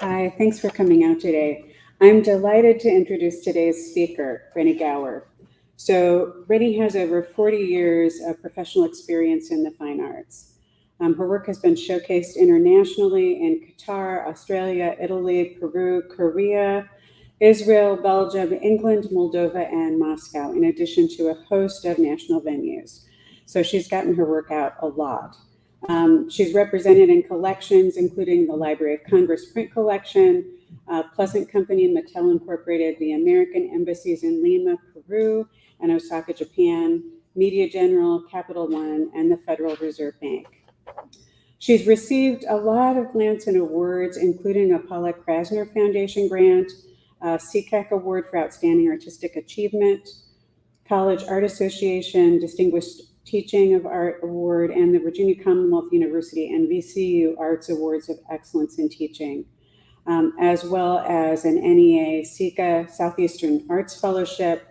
Hi, thanks for coming out today. I'm delighted to introduce today's speaker, Reni Gower. So Reni has over 40 years of professional experience in the fine arts. Her work has been showcased internationally in Qatar, Australia, Italy, Peru, Korea, Israel, Belgium, England, Moldova, and Moscow, in addition to a host of national venues. So she's gotten her work out a lot. She's represented in collections, including the Library of Congress print collection, Pleasant Company, Mattel Incorporated, the American embassies in Lima, Peru, and Osaka, Japan, Media General, Capital One, and the Federal Reserve Bank. She's received a lot of grants and awards, including a Paula Krasner Foundation grant, a CCAC Award for Outstanding Artistic Achievement, College Art Association Distinguished Teaching of Art Award, and the Virginia Commonwealth University and VCU Arts Awards of Excellence in Teaching, as well as an NEA CICA Southeastern Arts Fellowship,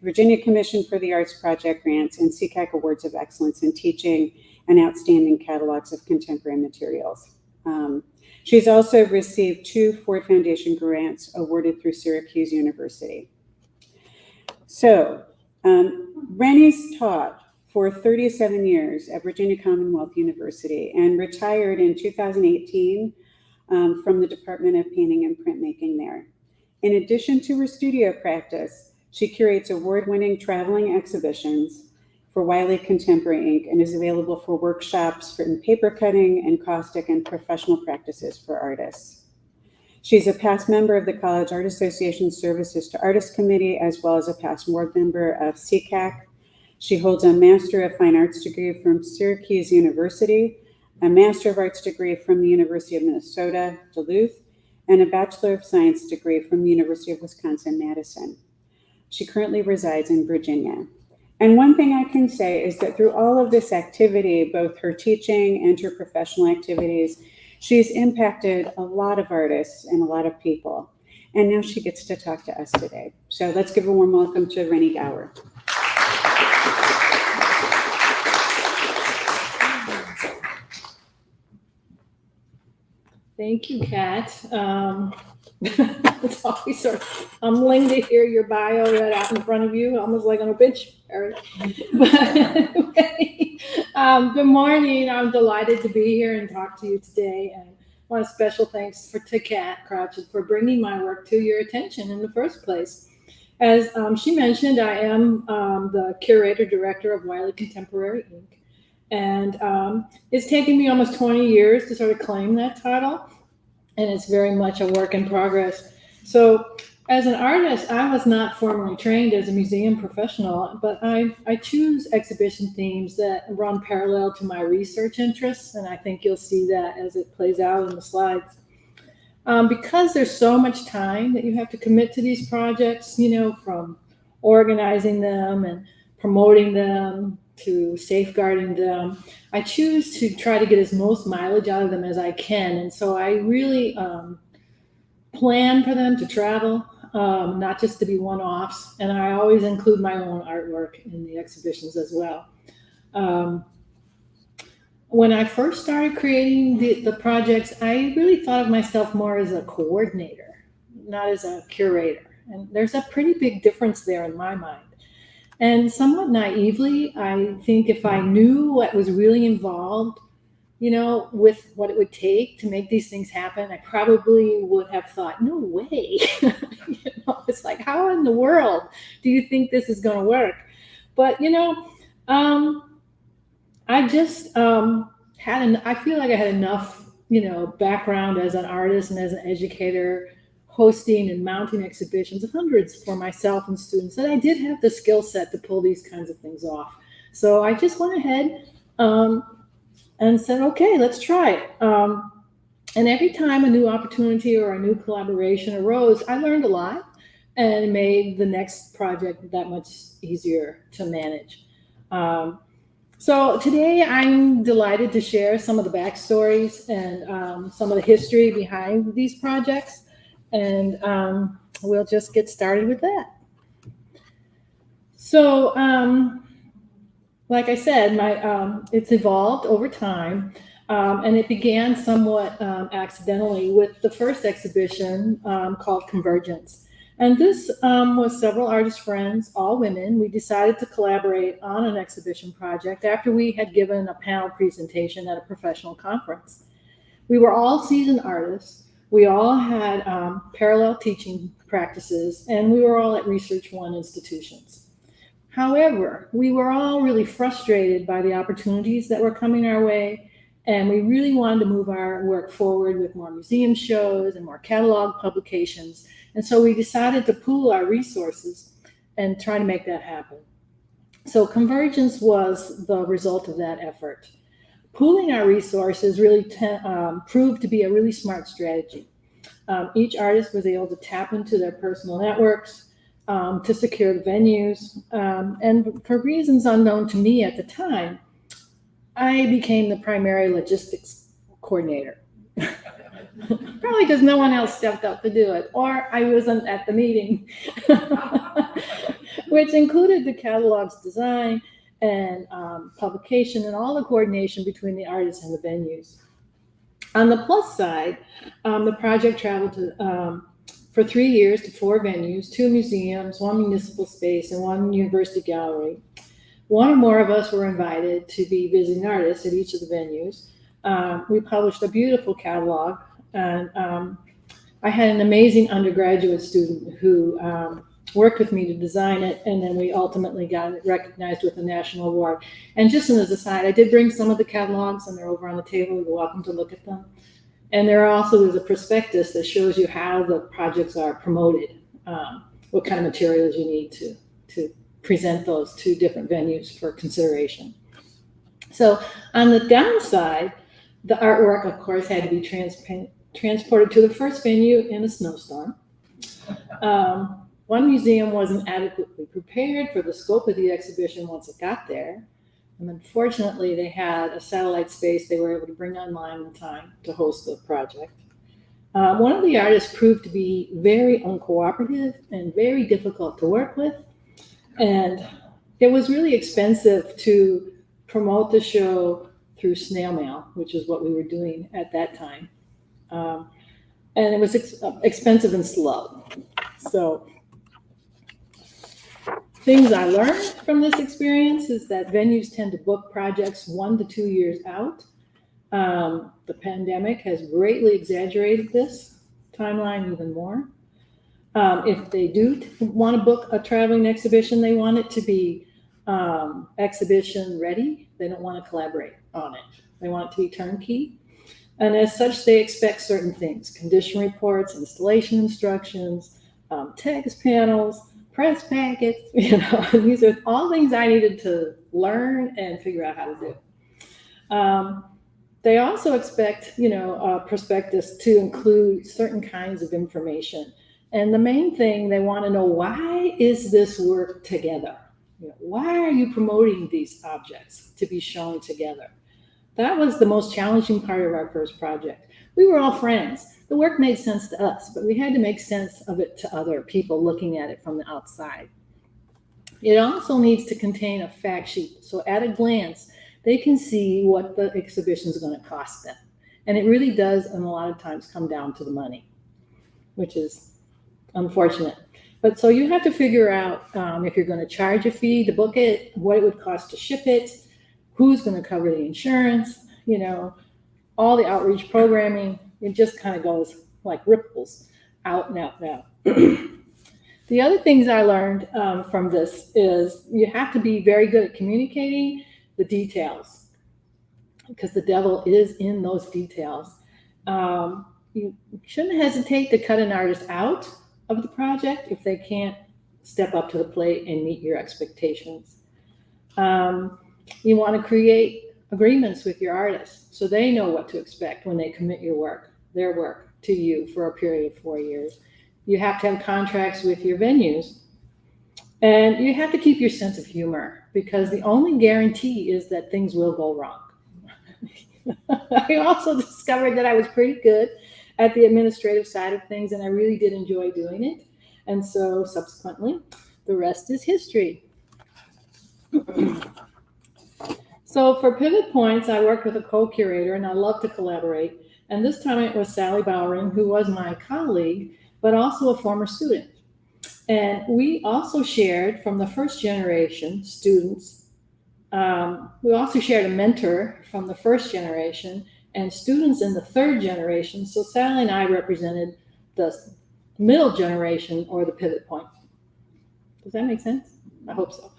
Virginia Commission for the Arts Project grants, and CCAC Awards of Excellence in Teaching, and outstanding catalogs of contemporary materials. She's also received 2 Ford Foundation grants awarded through Syracuse University. So, Reni's taught for 37 years at Virginia Commonwealth University and retired in 2018 from the Department of Painting and Printmaking there. In addition to her studio practice, she curates award-winning traveling exhibitions for Wiley Contemporary Inc. and is available for workshops in paper cutting, encaustic, and professional practices for artists. She's a past member of the College Art Association Services to Artists Committee, as well as a past board member of CCAC. She holds a Master of Fine Arts degree from Syracuse University, a Master of Arts degree from the University of Minnesota, Duluth, and a Bachelor of Science degree from the University of Wisconsin-Madison. She currently resides in Virginia. And one thing I can say is that through all of this activity, both her teaching and her professional activities, she's impacted a lot of artists and a lot of people. And now she gets to talk to us today. So let's give a warm welcome to Reni Gower. Thank you, Kat. It's always sort of humbling to hear your bio read out in front of you, almost like an obituary. But anyway, good morning. I'm delighted to be here and talk to you today. And I want a special thanks to Kat Crouchett for bringing my work to your attention in the first place. As she mentioned, I am the Curator-Director of Wiley Contemporary Inc. And it's taken me almost 20 years to sort of claim that title. And it's very much a work in progress. So as an artist, I was not formally trained as a museum professional, but I choose exhibition themes that run parallel to my research interests. And I think you'll see that as it plays out in the slides. Because there's so much time that you have to commit to these projects, from organizing them and promoting them to safeguarding them, I choose to try to get as most mileage out of them as I can. And so I really plan for them to travel, not just to be one-offs. And I always include my own artwork in the exhibitions as well. When I first started creating the projects, I really thought of myself more as a coordinator, not as a curator. And there's a pretty big difference there in my mind. And somewhat naively, I think if I knew what was really involved, with what it would take to make these things happen, I probably would have thought, no way. It's like, how in the world do you think this is going to work? But, I just I feel like I had enough, background as an artist and as an educator, hosting and mounting exhibitions, hundreds for myself and students, that I did have the skill set to pull these kinds of things off. So I just went ahead and said, okay, let's try it. And every time a new opportunity or a new collaboration arose, I learned a lot and made the next project that much easier to manage. So today I'm delighted to share some of the backstories and some of the history behind these projects. And we'll just get started with that. So, like I said, it's evolved over time. And it began somewhat accidentally with the first exhibition called Convergence. And this was several artist friends, all women. We decided to collaborate on an exhibition project after we had given a panel presentation at a professional conference. We were all seasoned artists. We all had parallel teaching practices, and we were all at Research One institutions. However, we were all really frustrated by the opportunities that were coming our way, and we really wanted to move our work forward with more museum shows and more catalog publications. And so we decided to pool our resources and try to make that happen. So Convergence was the result of that effort. Pooling our resources really proved to be a really smart strategy. Each artist was able to tap into their personal networks to secure the venues. And for reasons unknown to me at the time, I became the primary logistics coordinator. Probably because no one else stepped up to do it, or I wasn't at the meeting, which included the catalog's design and publication and all the coordination between the artists and the venues. On the plus side, the project traveled for 3 years to 4 venues, 2 museums, 1 municipal space, and 1 university gallery. One or more of us were invited to be visiting artists at each of the venues. We published a beautiful catalog, and I had an amazing undergraduate student who worked with me to design it, and then we ultimately got it recognized with a national award. And just as an aside, I did bring some of the catalogs, and they're over on the table. You're welcome to look at them. And there's a prospectus that shows you how the projects are promoted, what kind of materials you need to present those to different venues for consideration. So on the downside, the artwork, of course, had to be transported to the first venue in a snowstorm. One museum wasn't adequately prepared for the scope of the exhibition once it got there. And unfortunately, they had a satellite space they were able to bring online in time to host the project. One of the artists proved to be very uncooperative and very difficult to work with. And it was really expensive to promote the show through snail mail, which is what we were doing at that time. And it was expensive and slow. So things I learned from this experience is that venues tend to book projects 1 to 2 years out. The pandemic has greatly exaggerated this timeline even more. If they do want to book a traveling exhibition, they want it to be exhibition ready. They don't want to collaborate on it. They want it to be turnkey. And as such, they expect certain things: condition reports, installation instructions, text panels, press packets. These are all things I needed to learn and figure out how to do. They also expect, a prospectus to include certain kinds of information. And the main thing, they want to know, why is this work together? Why are you promoting these objects to be shown together? That was the most challenging part of our first project. We were all friends. The work made sense to us, but we had to make sense of it to other people looking at it from the outside. It also needs to contain a fact sheet, so at a glance, they can see what the exhibition is going to cost them. And it really does, and a lot of times, come down to the money, which is unfortunate. But so you have to figure out if you're going to charge a fee to book it, what it would cost to ship it, who's going to cover the insurance, all the outreach programming. It just kind of goes like ripples out and out and out. The other things I learned from this is you have to be very good at communicating the details, because the devil is in those details. You shouldn't hesitate to cut an artist out of the project if they can't step up to the plate and meet your expectations. You want to create agreements with your artists so they know what to expect when they commit their work to you for a period of 4 years. You have to have contracts with your venues, and you have to keep your sense of humor, because the only guarantee is that things will go wrong. I also discovered that I was pretty good at the administrative side of things, and I really did enjoy doing it. And so subsequently, the rest is history. So for Pivot Points, I worked with a co-curator, and I love to collaborate. And this time it was Sally Bowering, who was my colleague, but also a former student. And we also shared from the first generation students. We also shared a mentor from the first generation and students in the third generation. So Sally and I represented the middle generation, or the pivot point. Does that make sense? I hope so.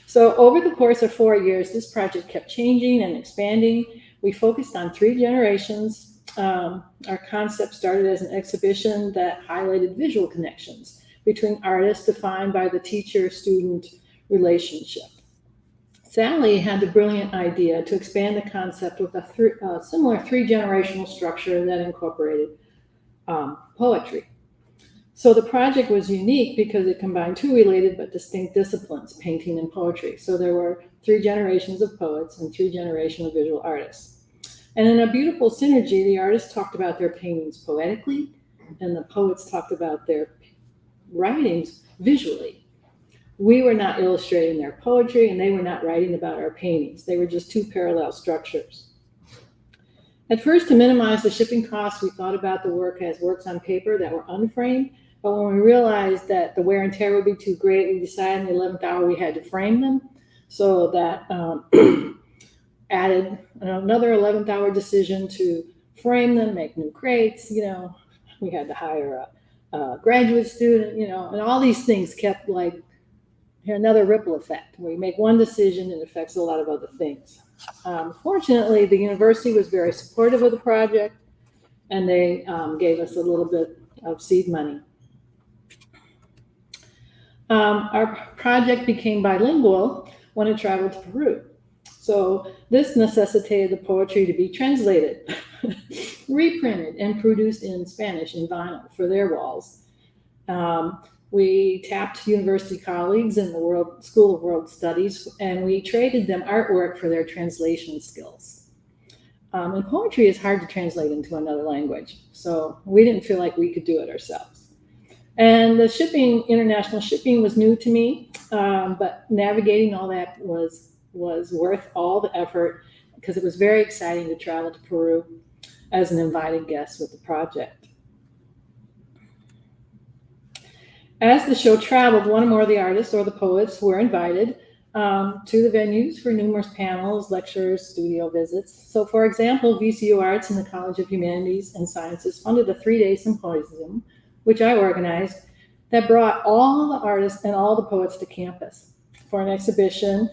So over the course of 4 years, this project kept changing and expanding. We focused on 3 generations. Our concept started as an exhibition that highlighted visual connections between artists defined by the teacher-student relationship. Sally had the brilliant idea to expand the concept with a similar 3-generational structure that incorporated poetry. So the project was unique because it combined 2 related but distinct disciplines, painting and poetry. So there were 3 generations of poets and 3 generations of visual artists. And in a beautiful synergy, the artists talked about their paintings poetically, and the poets talked about their writings visually. We were not illustrating their poetry, and they were not writing about our paintings. They were just 2 parallel structures. At first, to minimize the shipping costs, we thought about the work as works on paper that were unframed. But when we realized that the wear and tear would be too great, we decided in the 11th hour we had to frame them. So that added another 11th hour decision to frame them, make new crates. We had to hire a graduate student, and all these things kept another ripple effect where you make one decision and it affects a lot of other things. Fortunately, the university was very supportive of the project, and they gave us a little bit of seed money. Our project became bilingual when it traveled to Peru. So this necessitated the poetry to be translated, reprinted, and produced in Spanish in vinyl for their walls. We tapped university colleagues in the School of World Studies, and we traded them artwork for their translation skills. And poetry is hard to translate into another language, so we didn't feel like we could do it ourselves. And the international shipping was new to me, but navigating all that was worth all the effort, because it was very exciting to travel to Peru as an invited guest with the project. As the show traveled, one or more of the artists or the poets were invited to the venues for numerous panels, lectures, studio visits. So for example, VCU Arts and the College of Humanities and Sciences funded a 3-day symposium, which I organized, that brought all the artists and all the poets to campus for an exhibition,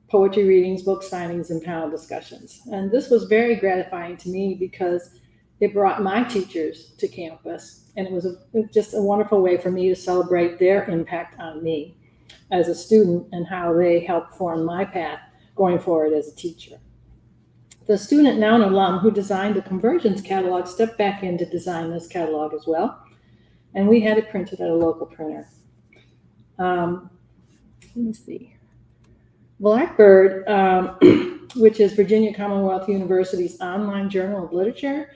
poetry readings, book signings, and panel discussions. And this was very gratifying to me because it brought my teachers to campus, and it was just a wonderful way for me to celebrate their impact on me as a student and how they helped form my path going forward as a teacher. The student, now an alum, who designed the Convergence catalog stepped back in to design this catalog as well, and we had it printed at a local printer. Let me see. Blackbird, which is Virginia Commonwealth University's online journal of literature,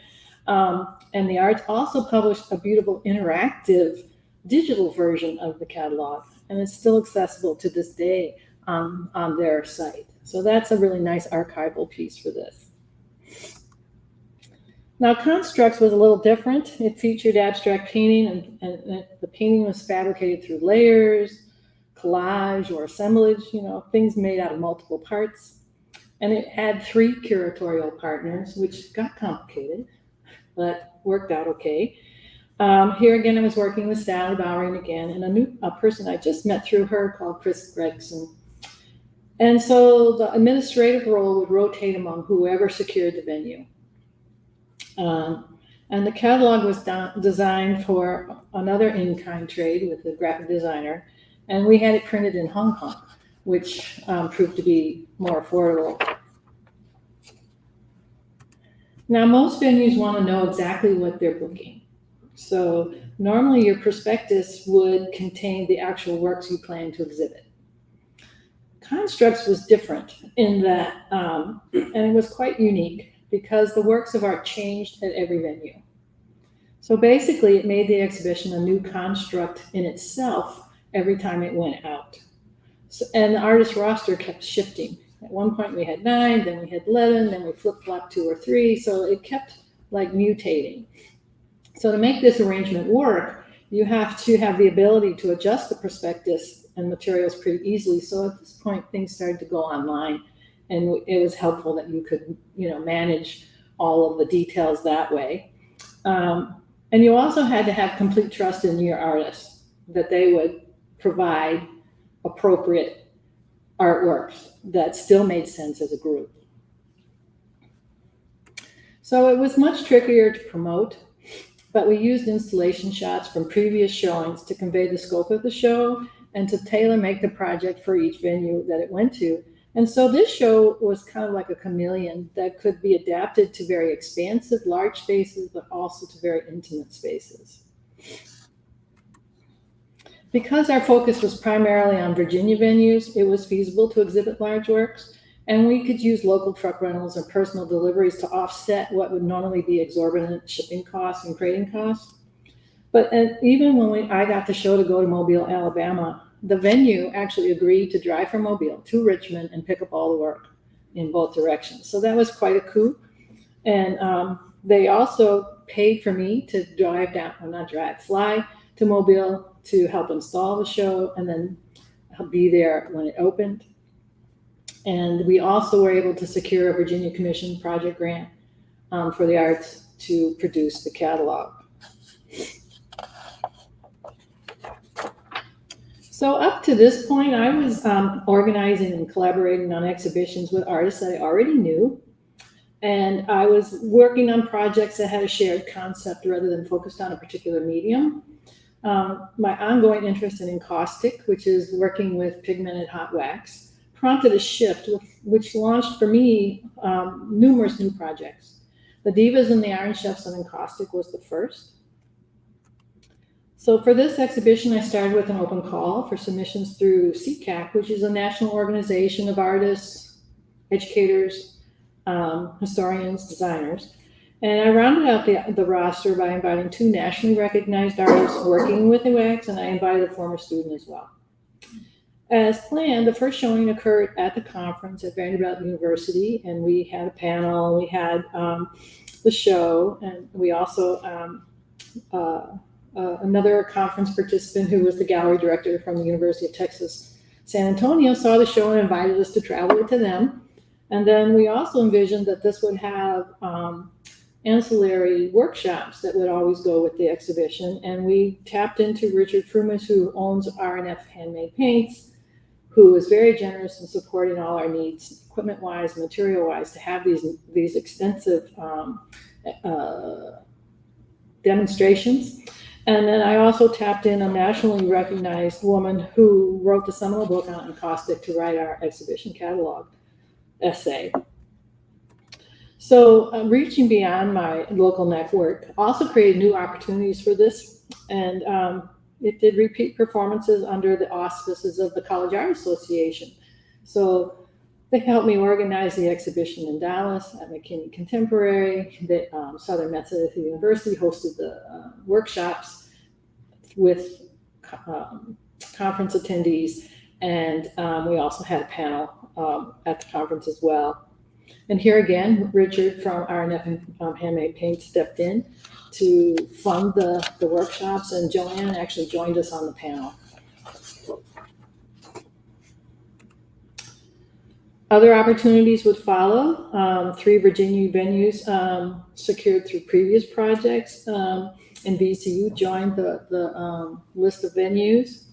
and the arts, also published a beautiful interactive digital version of the catalog, and it's still accessible to this day on their site. So that's a really nice archival piece for this. Now, Constructs was a little different. It featured abstract painting, and the painting was fabricated through layers, collage, or assemblage, things made out of multiple parts. And it had 3 curatorial partners, which got complicated, but worked out okay. Here again, I was working with Sally Bowering again, and a person I just met through her called Chris Gregson. And so the administrative role would rotate among whoever secured the venue. And the catalog was designed for another in-kind trade with a graphic designer, and we had it printed in Hong Kong, which proved to be more affordable. Now, most venues want to know exactly what they're booking. So normally your prospectus would contain the actual works you plan to exhibit. Constructs was different in that, and it was quite unique because the works of art changed at every venue. So basically it made the exhibition a new construct in itself every time it went out. And the artist roster kept shifting At one point we had 9, then we had 11, then we flip-flopped 2 or 3. So it kept like mutating. So to make this arrangement work, you have to have the ability to adjust the prospectus and materials pretty easily. So at this point, things started to go online, and it was helpful that you could, manage all of the details that way. And you also had to have complete trust in your artists that they would provide appropriate artworks that still made sense as a group. So it was much trickier to promote, but we used installation shots from previous showings to convey the scope of the show and to tailor make the project for each venue that it went to. And so this show was kind of like a chameleon that could be adapted to very expansive, large spaces, but also to very intimate spaces. Because our focus was primarily on Virginia venues, it was feasible to exhibit large works, and we could use local truck rentals or personal deliveries to offset what would normally be exorbitant shipping costs and crating costs. But even when I got the show to go to Mobile, Alabama, the venue actually agreed to drive from Mobile to Richmond and pick up all the work in both directions. So that was quite a coup. And they also paid for me to fly to Mobile to help install the show and then be there when it opened. And we also were able to secure a Virginia Commission project grant for the arts to produce the catalog. So up to this point, I was organizing and collaborating on exhibitions with artists that I already knew. And I was working on projects that had a shared concept rather than focused on a particular medium. My ongoing interest in encaustic, which is working with pigmented hot wax, prompted a shift which launched for me numerous new projects. The Divas and the Iron Chefs on encaustic was the first. So for this exhibition, I started with an open call for submissions through CCAC, which is a national organization of artists, educators, historians, designers. And I rounded out the roster by inviting 2 nationally recognized artists working with the wax, and I invited a former student as well. As planned, the first showing occurred at the conference at Vanderbilt University, and we had a panel, we had the show, and we also, another conference participant who was the gallery director from the University of Texas, San Antonio, saw the show and invited us to travel to them. And then we also envisioned that this would have ancillary workshops that would always go with the exhibition. And we tapped into Richard Frumis, who owns R&F Handmade Paints, who was very generous in supporting all our needs, equipment-wise, material-wise, to have these extensive demonstrations. And then I also tapped in a nationally recognized woman who wrote the seminal book on encaustic to write our exhibition catalog essay. So reaching beyond my local network also created new opportunities for this. And it did repeat performances under the auspices of the College Art Association. So they helped me organize the exhibition in Dallas at McKinney Contemporary. The Southern Methodist University hosted the workshops with conference attendees. And we also had a panel at the conference as well. And here again, Richard from R&F Handmade Paint stepped in to fund the workshops, and Joanne actually joined us on the panel. Other opportunities would follow. 3 Virginia venues secured through previous projects, and VCU joined the list of venues.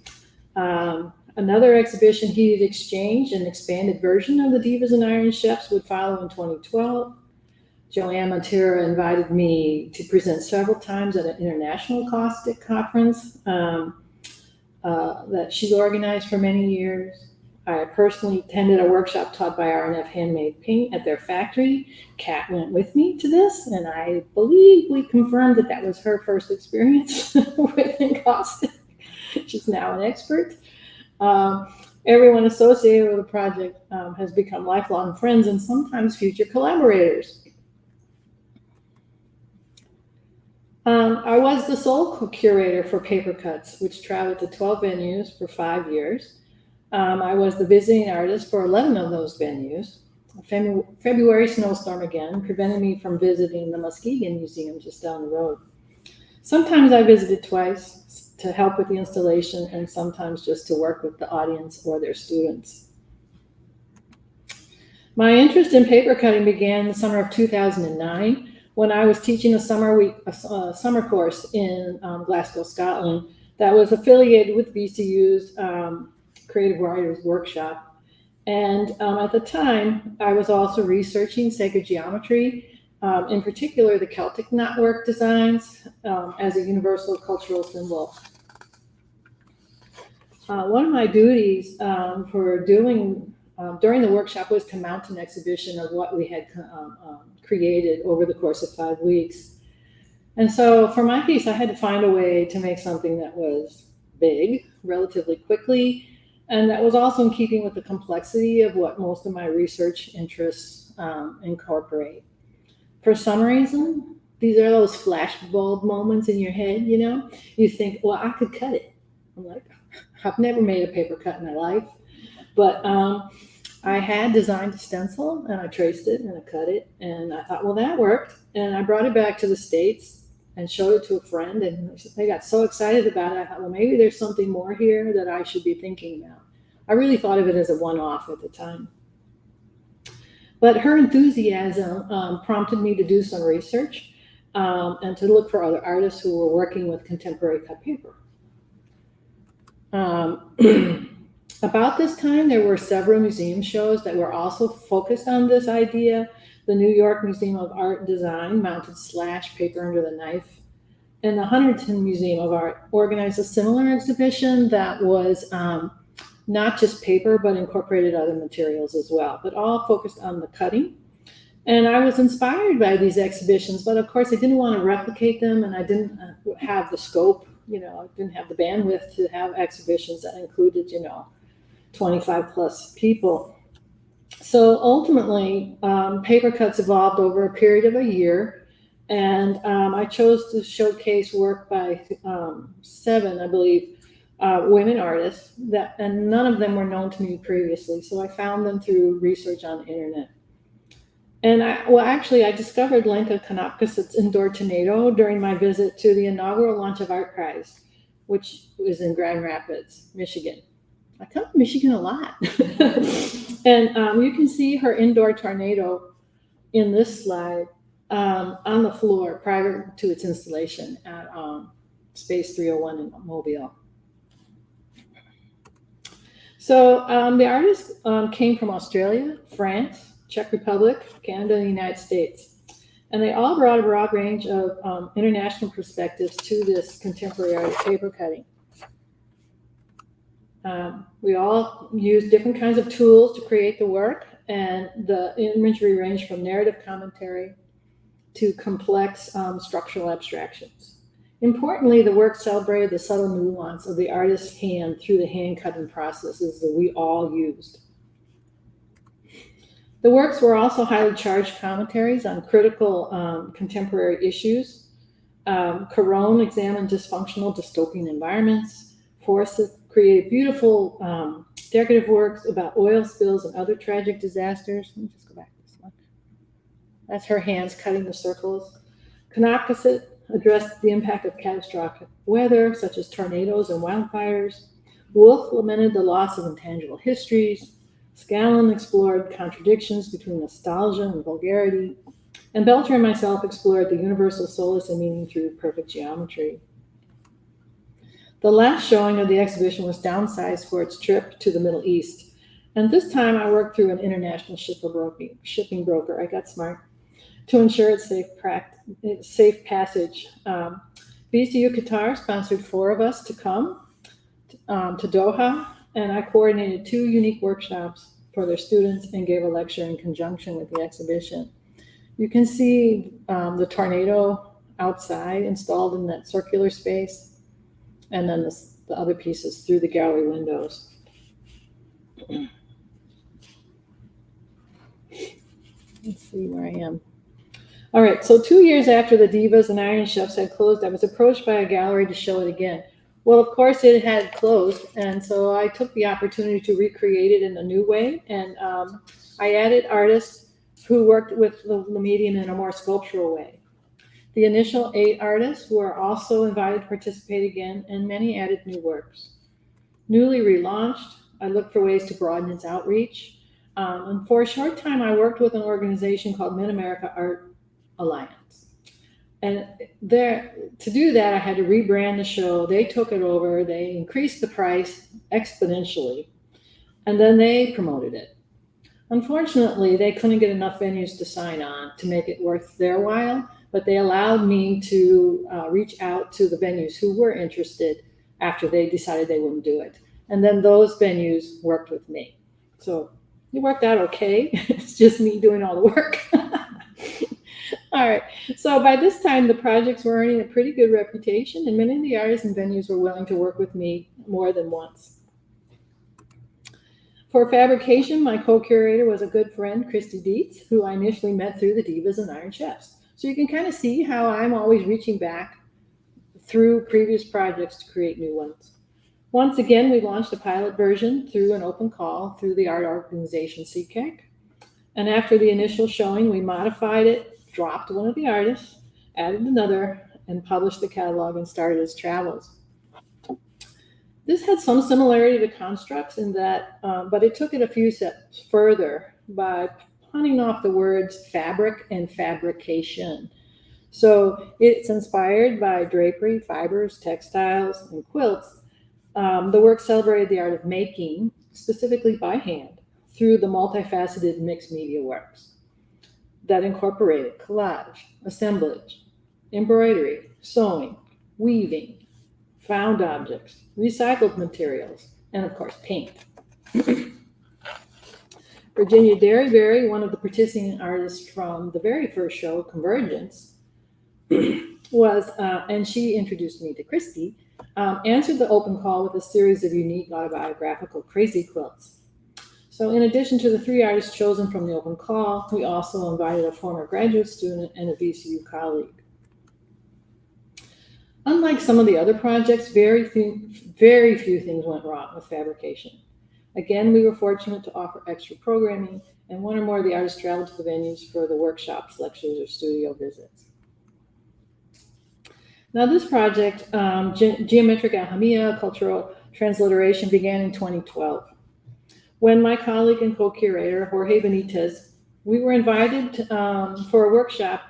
Another exhibition, Heated Exchange, an expanded version of the Divas and Iron Chefs, would follow in 2012. Joanne Montero invited me to present several times at an international caustic conference that she organized for many years. I personally attended a workshop taught by R&F Handmade Paint at their factory. Kat went with me to this, and I believe we confirmed that that was her first experience with encaustic. She's now an expert. Everyone associated with the project has become lifelong friends and sometimes future collaborators. I was the sole curator for Paper Cuts, which traveled to 12 venues for 5 years. I was the visiting artist for 11 of those venues. A February snowstorm again prevented me from visiting the Muskegon Museum just down the road. Sometimes I visited twice to help with the installation and sometimes just to work with the audience or their students. My interest in paper cutting began in the summer of 2009 when I was teaching a summer course in Glasgow, Scotland that was affiliated with VCU's Creative Writers Workshop. And at the time, I was also researching sacred geometry, in particular the Celtic knotwork designs as a universal cultural symbol. One of my duties for doing during the workshop was to mount an exhibition of what we had created over the course of 5 weeks. And so for my piece, I had to find a way to make something that was big relatively quickly, and that was also in keeping with the complexity of what most of my research interests incorporate. For some reason, these are those flashbulb moments in your head, you know? You think, well, I could cut it. I'm like, I've never made a paper cut in my life, but I had designed a stencil and I traced it and I cut it and I thought, well, that worked. And I brought it back to the States and showed it to a friend and they got so excited about it. I thought, well, maybe there's something more here that I should be thinking about. I really thought of it as a one-off at the time. But her enthusiasm prompted me to do some research and to look for other artists who were working with contemporary cut paper. About this time, there were several museum shows that were also focused on this idea. The New York Museum of Art and Design mounted Slash Paper Under the Knife, and the Huntington Museum of Art organized a similar exhibition that was not just paper, but incorporated other materials as well, but all focused on the cutting. And I was inspired by these exhibitions, but of course I didn't want to replicate them, and I didn't have the scope, you know, I didn't have the bandwidth to have exhibitions that included, you know, 25 plus people. So ultimately, paper cuts evolved over a period of a year, and I chose to showcase work by 7, I believe, women artists, and none of them were known to me previously. So I found them through research on the internet. And I discovered Lenka Konopkas's Indoor Tornado during my visit to the inaugural launch of Art Prize, which was in Grand Rapids, Michigan. I come to Michigan a lot. And you can see her indoor tornado in this slide on the floor prior to its installation at Space 301 in Mobile. So the artists came from Australia, France, Czech Republic, Canada, and the United States. And they all brought a broad range of international perspectives to this contemporary art of paper cutting. We all use different kinds of tools to create the work, and the imagery ranged from narrative commentary to complex structural abstractions. Importantly, the work celebrated the subtle nuance of the artist's hand through the hand-cutting processes that we all used. The works were also highly charged commentaries on critical contemporary issues. Caron examined dysfunctional dystopian environments. Forsyth created beautiful decorative works about oil spills and other tragic disasters. Let me just go back to this one. That's her hands cutting the circles. Konopkas addressed the impact of catastrophic weather, such as tornadoes and wildfires. Wolfe lamented the loss of intangible histories. Scallon explored contradictions between nostalgia and vulgarity. And Belcher and myself explored the universal solace and meaning through perfect geometry. The last showing of the exhibition was downsized for its trip to the Middle East. And this time I worked through an international shipping broker. I got smart to ensure its safe passage. VCU Qatar sponsored 4 of us to come to Doha, and I coordinated 2 unique workshops for their students and gave a lecture in conjunction with the exhibition. You can see the tornado outside installed in that circular space, and then the other pieces through the gallery windows. Let's see where I am. All right, so 2 years after the Divas and Iron Chefs had closed, I was approached by a gallery to show it again. Well, of course, it had closed, and so I took the opportunity to recreate it in a new way, and I added artists who worked with the medium in a more sculptural way. The initial 8 artists were also invited to participate again, and many added new works. Newly relaunched, I looked for ways to broaden its outreach. And for a short time, I worked with an organization called Mid-America Art Alliance. And there, to do that, I had to rebrand the show. They took it over. They increased the price exponentially, and then they promoted it. Unfortunately, they couldn't get enough venues to sign on to make it worth their while, but they allowed me to reach out to the venues who were interested after they decided they wouldn't do it. And then those venues worked with me. So it worked out okay. It's just me doing all the work. All right. So by this time, the projects were earning a pretty good reputation, and many of the artists and venues were willing to work with me more than once. For fabrication, my co-curator was a good friend, Christy Dietz, who I initially met through the Divas and Iron Chefs. So you can kind of see how I'm always reaching back through previous projects to create new ones. Once again, we launched a pilot version through an open call through the art organization CCAC. And after the initial showing, we modified it, dropped one of the artists, added another, and published the catalog and started its travels. This had some similarity to constructs in that, but it took it a few steps further by punning off the words fabric and fabrication. So it's inspired by drapery, fibers, textiles, and quilts. The work celebrated the art of making, specifically by hand, through the multifaceted mixed media works that incorporated collage, assemblage, embroidery, sewing, weaving, found objects, recycled materials, and of course, paint. Virginia Derryberry, one of the participating artists from the very first show, Convergence, and she introduced me to Christy, answered the open call with a series of unique autobiographical crazy quilts. So in addition to the 3 artists chosen from the open call, we also invited a former graduate student and a VCU colleague. Unlike some of the other projects, very few things went wrong with fabrication. Again, we were fortunate to offer extra programming, and one or more of the artists traveled to the venues for the workshops, lectures, or studio visits. Now this project, Geometric Alchemia, Cultural Transliteration, began in 2012. When my colleague and co-curator, Jorge Benitez, we were invited for a workshop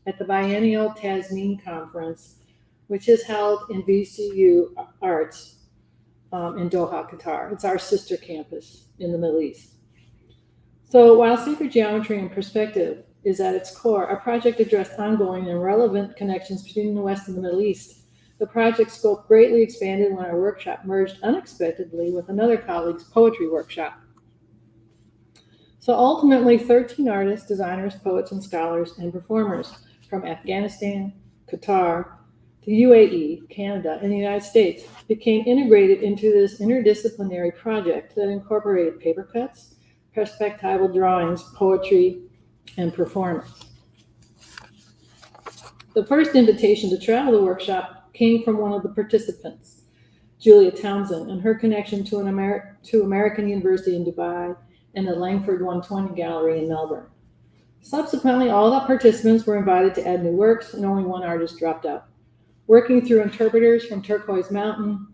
at the Biennial Tasmin Conference, which is held in VCU Arts in Doha, Qatar. It's our sister campus in the Middle East. So while sacred geometry and perspective is at its core, our project addressed ongoing and relevant connections between the West and the Middle East. The project scope greatly expanded when our workshop merged unexpectedly with another colleague's poetry workshop. So ultimately, 13 artists, designers, poets, and scholars and performers from Afghanistan, Qatar, the UAE, Canada, and the United States became integrated into this interdisciplinary project that incorporated paper cuts, perspectival drawings, poetry, and performance. The first invitation to travel the workshop came from one of the participants, Julia Townsend, and her connection to American University in Dubai and the Langford 120 Gallery in Melbourne. Subsequently, all the participants were invited to add new works, and only one artist dropped out. Working through interpreters from Turquoise Mountain,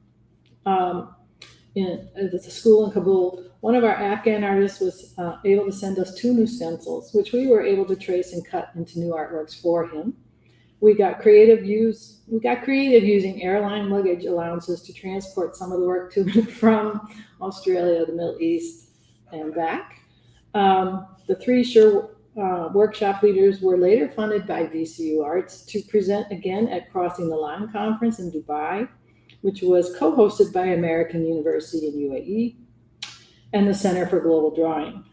it's a school in Kabul, one of our Afghan artists was able to send us 2 new stencils, which we were able to trace and cut into new artworks for him. We got creative using airline luggage allowances to transport some of the work to and from Australia, the Middle East, and back. The 3 workshop leaders were later funded by VCU Arts to present again at Crossing the Line Conference in Dubai, which was co-hosted by American University in UAE and the Center for Global Drawing.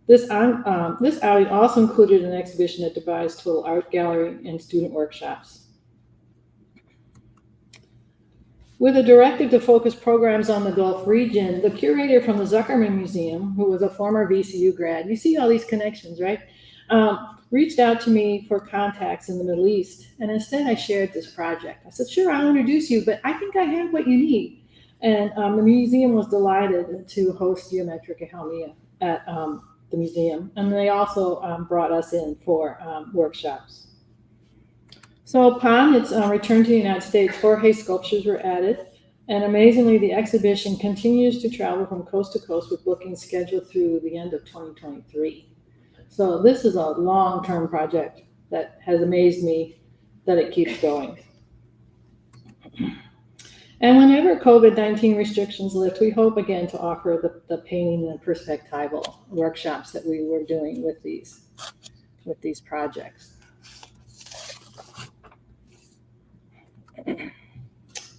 This outing also included an exhibition at Dubai's Total Art Gallery and student workshops. With a directive to focus programs on the Gulf region, the curator from the Zuckerman Museum, who was a former VCU grad, you see all these connections, right? reached out to me for contacts in the Middle East. And instead I shared this project. I said, sure, I'll introduce you, but I think I have what you need. And the museum was delighted to host Geometric Ahelmia at the museum. And they also brought us in for workshops. So upon its return to the United States, Jorge sculptures were added. And amazingly, the exhibition continues to travel from coast to coast with bookings scheduled through the end of 2023. So this is a long-term project that has amazed me that it keeps going. And whenever COVID-19 restrictions lift, we hope again to offer the painting and perspectival workshops that we were doing with these projects.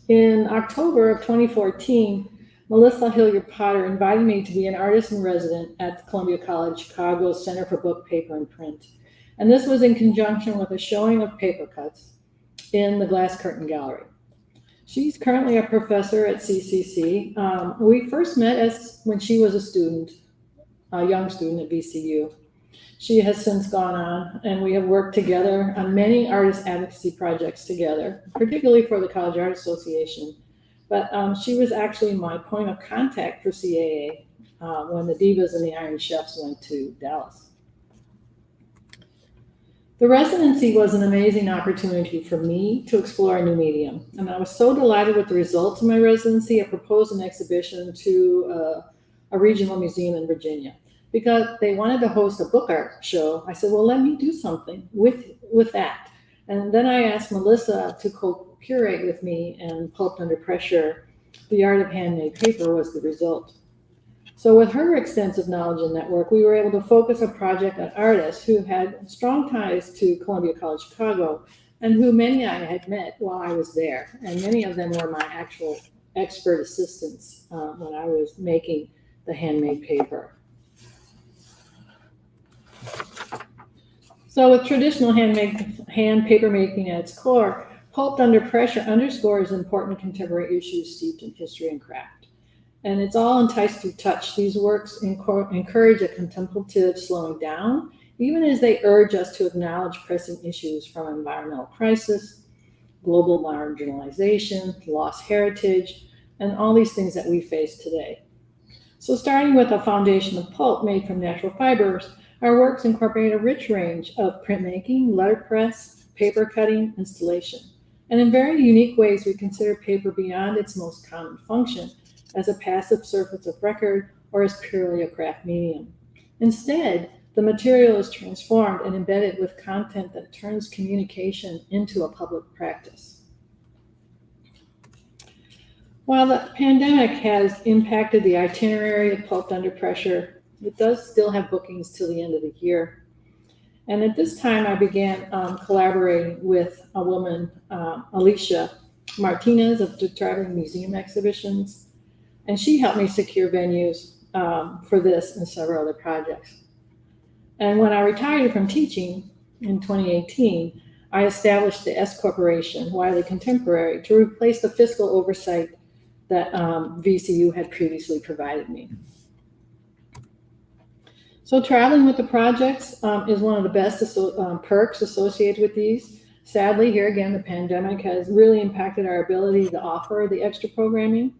In October of 2014, Melissa Hilliard-Potter invited me to be an artist in resident at the Columbia College Chicago Center for Book, Paper, and Print. And this was in conjunction with a showing of paper cuts in the Glass Curtain Gallery. She's currently a professor at CCC. We first met when she was a young student at VCU. She has since gone on, and we have worked together on many artist advocacy projects together, particularly for the College Art Association. But she was actually my point of contact for CAA when the Divas and the Iron Chefs went to Dallas. The residency was an amazing opportunity for me to explore a new medium. And I was so delighted with the results of my residency, I proposed an exhibition to a regional museum in Virginia. Because they wanted to host a book art show, I said, well, let me do something with that. And then I asked Melissa to co-curate with me, and Pulped Under Pressure, The Art of Handmade Paper was the result. So with her extensive knowledge and network, we were able to focus a project on artists who had strong ties to Columbia College Chicago, and who many I had met while I was there. And many of them were my actual expert assistants when I was making the handmade paper. So with traditional hand paper making at its core, Pulped Under Pressure underscores important contemporary issues steeped in history and craft. And it's all enticed through touch. These works encourage a contemplative slowing down, even as they urge us to acknowledge pressing issues from environmental crisis, global marginalization, lost heritage, and all these things that we face today. So starting with a foundation of pulp made from natural fibers, our works incorporate a rich range of printmaking, letterpress, paper cutting, installation. And in very unique ways, we consider paper beyond its most common function as a passive surface of record or as purely a craft medium. Instead, the material is transformed and embedded with content that turns communication into a public practice. While the pandemic has impacted the itinerary of Pulped Under Pressure, it does still have bookings till the end of the year. And at this time, I began collaborating with a woman, Alicia Martinez of the Traveling Museum Exhibitions, and she helped me secure venues for this and several other projects. And when I retired from teaching in 2018, I established the S Corporation, Wiley Contemporary, to replace the fiscal oversight that VCU had previously provided me. So traveling with the projects is one of the best perks associated with these. Sadly, here again, the pandemic has really impacted our ability to offer the extra programming.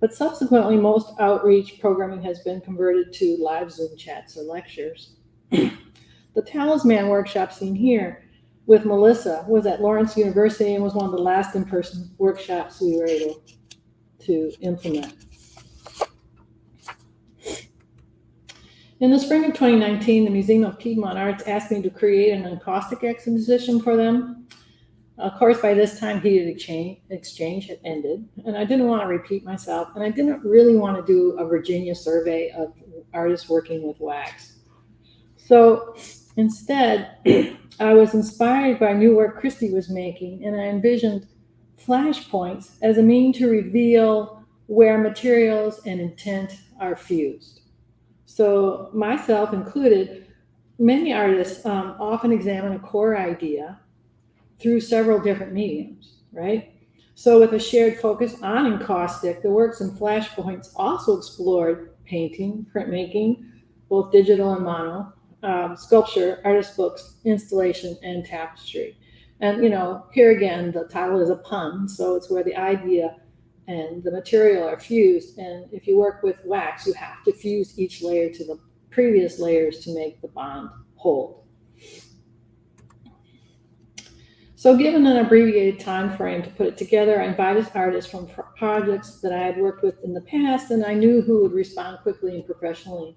But subsequently, most outreach programming has been converted to live Zoom chats or lectures. The Talisman workshop seen here with Melissa was at Lawrence University and was one of the last in-person workshops we were able to implement. In the spring of 2019, the Museum of Piedmont Arts asked me to create an encaustic exposition for them. Of course, by this time, heated exchange had ended, and I didn't want to repeat myself, and I didn't really want to do a Virginia survey of artists working with wax. So instead, I was inspired by new work Christy was making, and I envisioned flashpoints as a means to reveal where materials and intent are fused. So myself included, many artists often examine a core idea through several different mediums, right? So with a shared focus on encaustic, the works in flashpoints also explored painting, printmaking, both digital and mono, sculpture, artist books, installation, and tapestry. And, here again, the title is a pun, so it's where the idea and the material are fused. And if you work with wax, you have to fuse each layer to the previous layers to make the bond hold. So given an abbreviated time frame to put it together, I invited artists from projects that I had worked with in the past and I knew who would respond quickly and professionally.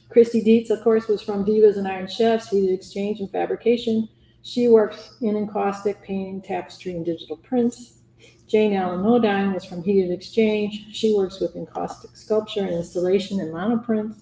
Christy Dietz, of course, was from Divas and Iron Chefs, heated exchange and fabrication. She works in encaustic, painting, tapestry, and digital prints. Jane Allen Modine was from Heated Exchange. She works with encaustic sculpture and installation and monoprints.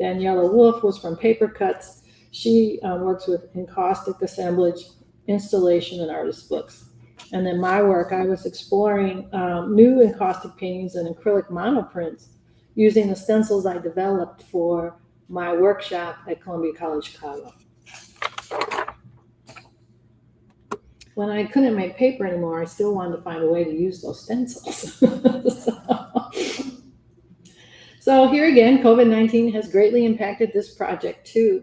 Daniela Wolf was from Paper Cuts. She works with encaustic assemblage, installation, and artist books. And then my work, I was exploring new encaustic paintings and acrylic monoprints using the stencils I developed for my workshop at Columbia College Chicago. When I couldn't make paper anymore, I still wanted to find a way to use those stencils. So here again, COVID-19 has greatly impacted this project too.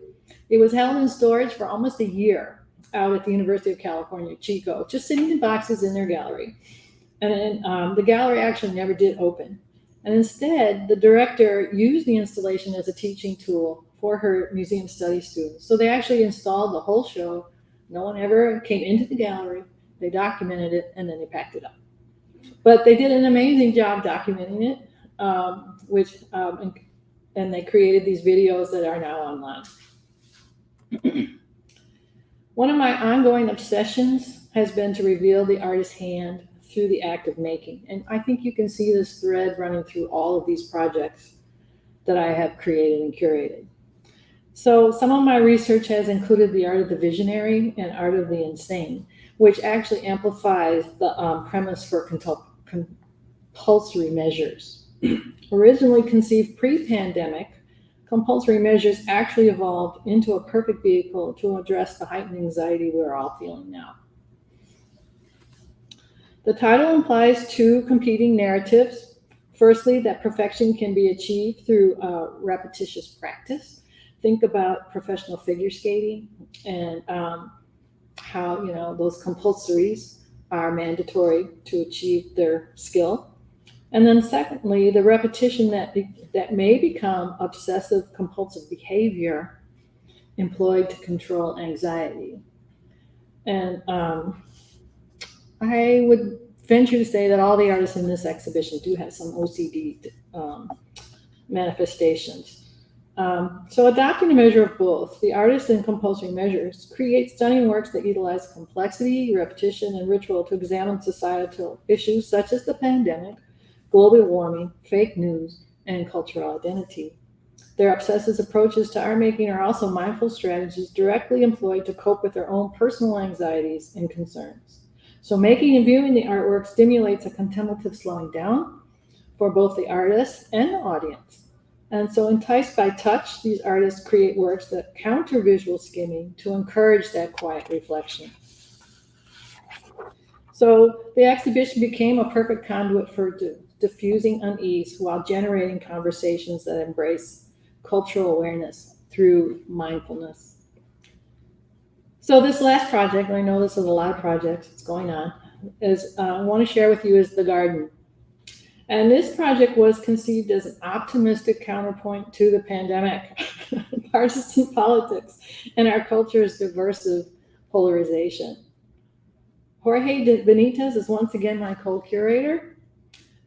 It was held in storage for almost a year out at the University of California, Chico, just sitting in boxes in their gallery. And then the gallery actually never did open. And instead, the director used the installation as a teaching tool for her museum study students. So they actually installed the whole show. No one ever came into the gallery. They documented it, and then they packed it up. But they did an amazing job documenting it, and they created these videos that are now online. One of my ongoing obsessions has been to reveal the artist's hand through the act of making. And I think you can see this thread running through all of these projects that I have created and curated. So some of my research has included the art of the visionary and art of the insane, which actually amplifies the premise for compulsory measures. Originally conceived pre-pandemic, compulsory measures actually evolved into a perfect vehicle to address the heightened anxiety we're all feeling now. The title implies two competing narratives. Firstly, that perfection can be achieved through repetitious practice. Think about professional figure skating and how those compulsories are mandatory to achieve their skill. And then secondly, the repetition that may become obsessive compulsive behavior employed to control anxiety. And I would venture to say that all the artists in this exhibition do have some OCD manifestations. So adopting a measure of both, the artist and compulsory measures create stunning works that utilize complexity, repetition, and ritual to examine societal issues such as the pandemic, global warming, fake news, and cultural identity. Their obsessive approaches to art making are also mindful strategies directly employed to cope with their own personal anxieties and concerns. So making and viewing the artwork stimulates a contemplative slowing down for both the artist and the audience. And so enticed by touch, these artists create works that counter visual skimming to encourage that quiet reflection. So the exhibition became a perfect conduit for diffusing unease while generating conversations that embrace cultural awareness through mindfulness. So this last project, and I know this is a lot of projects that's going on, I want to share with you is The Garden. And this project was conceived as an optimistic counterpoint to the pandemic, partisan politics, and our culture's diversive polarization. Jorge Benitez is once again my co-curator.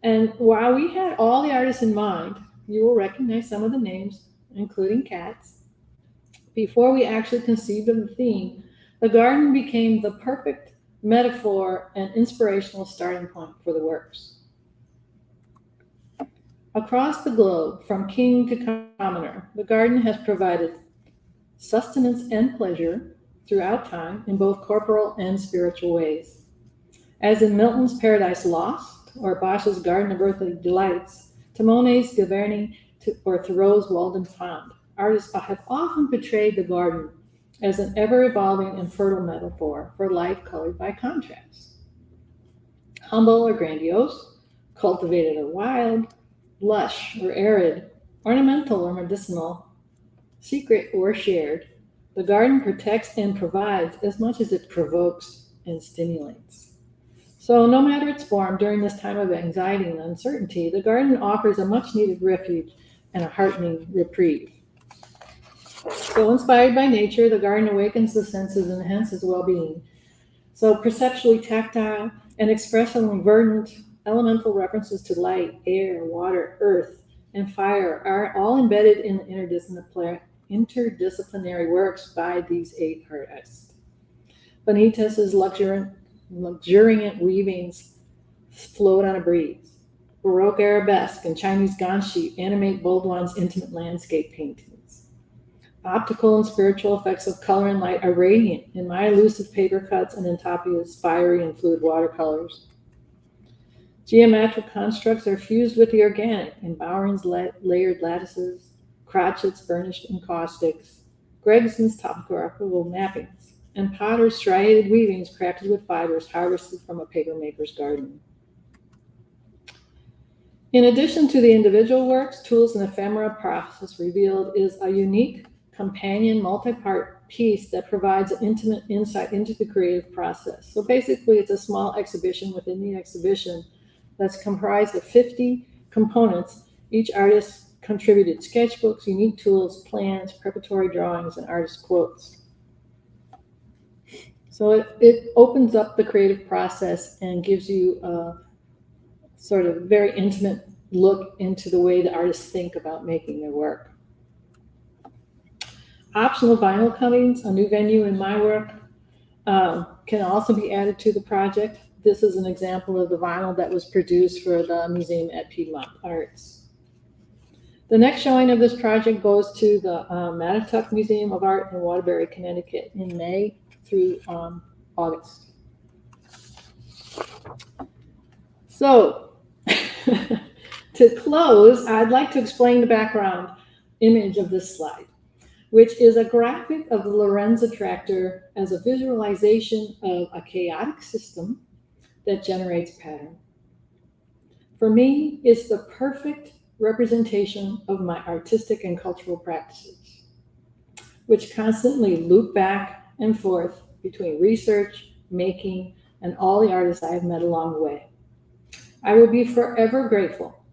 And while we had all the artists in mind, you will recognize some of the names, including cats. Before we actually conceived of the theme, the garden became the perfect metaphor and inspirational starting point for the works. Across the globe, from king to commoner, the garden has provided sustenance and pleasure throughout time in both corporal and spiritual ways. As in Milton's Paradise Lost, or Bosch's Garden of Earthly Delights, to Monet's Giverny, or Thoreau's Walden Pond, artists have often portrayed the garden as an ever-evolving and fertile metaphor for life colored by contrast. Humble or grandiose, cultivated or wild, lush or arid, ornamental or medicinal, secret or shared, the garden protects and provides as much as it provokes and stimulates. So, no matter its form, during this time of anxiety and uncertainty, the garden offers a much needed refuge and a heartening reprieve. So, inspired by nature, the garden awakens the senses and enhances well being. So, perceptually tactile and expressively verdant, elemental references to light, air, water, earth, and fire are all embedded in the interdisciplinary works by these 8 artists. Benitez's luxuriant weavings float on a breeze. Baroque arabesque and Chinese ganshi animate Baudouin's intimate landscape paintings. Optical and spiritual effects of color and light are radiant in my elusive paper cuts and in Tapia's fiery and fluid watercolors. Geometric constructs are fused with the organic in Bowering's layered lattices, Crotchet's burnished encaustics, Gregson's topographical mappings, and Potter's striated weavings crafted with fibers harvested from a papermaker's garden. In addition to the individual works, tools, and ephemera process revealed is a unique companion multi-part piece that provides an intimate insight into the creative process. So basically, it's a small exhibition within the exhibition that's comprised of 50 components. Each artist contributed sketchbooks, unique tools, plans, preparatory drawings, and artist quotes. So it opens up the creative process and gives you a sort of very intimate look into the way the artists think about making their work. Optional vinyl cuttings, a new venue in my work, can also be added to the project. This is an example of the vinyl that was produced for the museum at Piedmont Arts. The next showing of this project goes to the Mattituck Museum of Art in Waterbury, Connecticut in May through August. So, to close, I'd like to explain the background image of this slide, which is a graphic of the Lorenz attractor as a visualization of a chaotic system that generates pattern. For me, it's the perfect representation of my artistic and cultural practices, which constantly loop back and forth between research, making, and all the artists I have met along the way. I will be forever grateful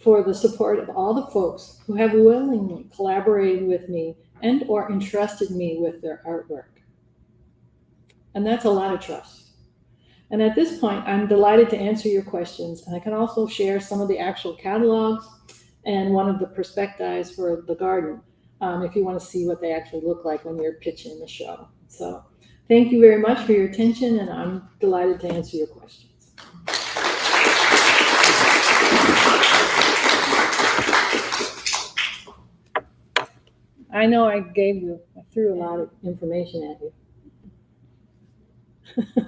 for the support of all the folks who have willingly collaborated with me and or entrusted me with their artwork. And that's a lot of trust. And at this point, I'm delighted to answer your questions. And I can also share some of the actual catalogs and one of the perspectives for the garden, if you want to see what they actually look like when you're pitching the show. So thank you very much for your attention, and I'm delighted to answer your questions. I know I threw a lot of information at you.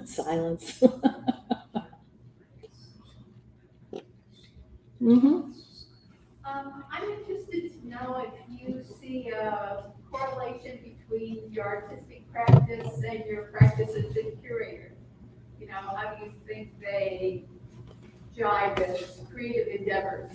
Silence. Mm-hmm. I'm interested to know if you see a correlation between your artistic practice and your practice as a curator. You know, how do you think they jive as creative endeavors?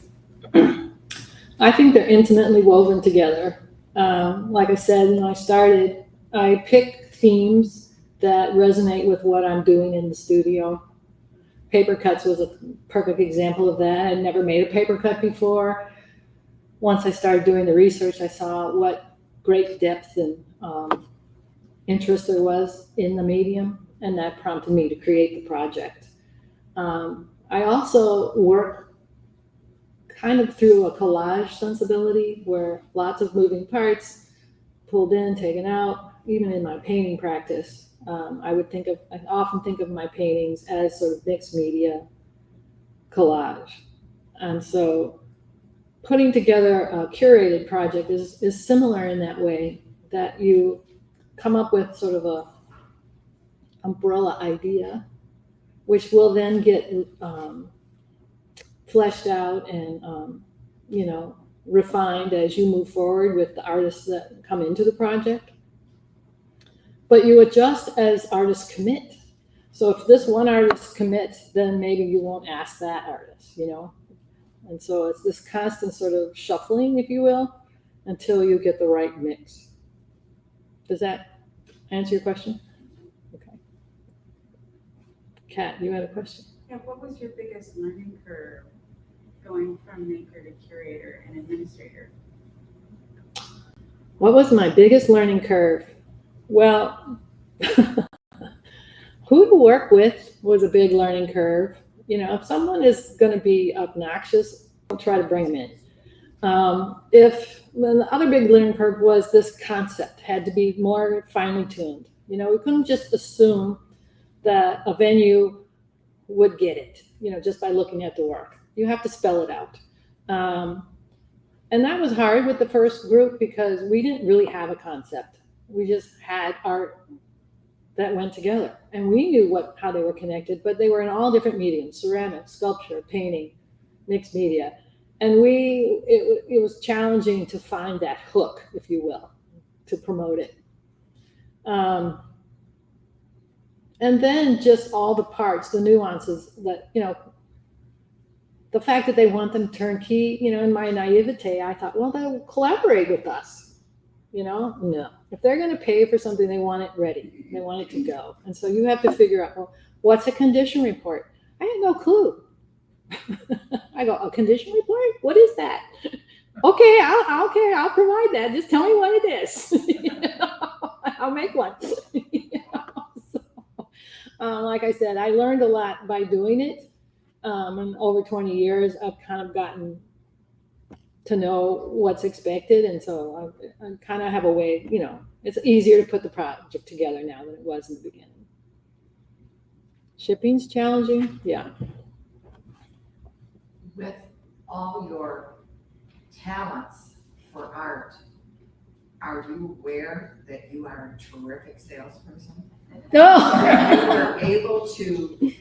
I think they're intimately woven together. Like I said, when I started, I pick themes that resonate with what I'm doing in the studio. Paper cuts was a perfect example of that. I'd never made a paper cut before. Once I started doing the research, I saw what great depth and interest there was in the medium, and that prompted me to create the project. I also work kind of through a collage sensibility where lots of moving parts pulled in, taken out. Even in my painting practice, I often think of my paintings as sort of mixed media collage. And so putting together a curated project is similar in that way, that you come up with sort of a umbrella idea, which will then get fleshed out and refined as you move forward with the artists that come into the project. But you adjust as artists commit. So if this one artist commits, then maybe you won't ask that artist, And so it's this constant sort of shuffling, if you will, until you get the right mix. Does that answer your question? Okay. Kat, you had a question? Yeah, what was your biggest learning curve going from maker to curator and administrator? What was my biggest learning curve? Well, who to work with was a big learning curve. If someone is going to be obnoxious, I'll try to bring them in. If the other big learning curve was this concept had to be more finely tuned. We couldn't just assume that a venue would get it, just by looking at the work. You have to spell it out. And that was hard with the first group because we didn't really have a concept. We just had art that went together, and we knew how they were connected, but they were in all different mediums: ceramic, sculpture, painting, mixed media. And it was challenging to find that hook, if you will, to promote it. And then just all the parts, the nuances that, the fact that they want them turnkey, in my naivete, I thought, well, they'll collaborate with us. No. If they're going to pay for something, they want it ready. They want it to go. And so you have to figure out, well, what's a condition report? I had no clue. I go, a condition report? What is that? Okay, I'll provide that. Just tell me what it is. I'll make one. Like I said, I learned a lot by doing it. And over 20 years, I've kind of gotten to know what's expected. And so I kind of have a way, it's easier to put the project together now than it was in the beginning. Shipping's challenging. Yeah. With all your talents for art, are you aware that you are a terrific salesperson? Oh. You were able to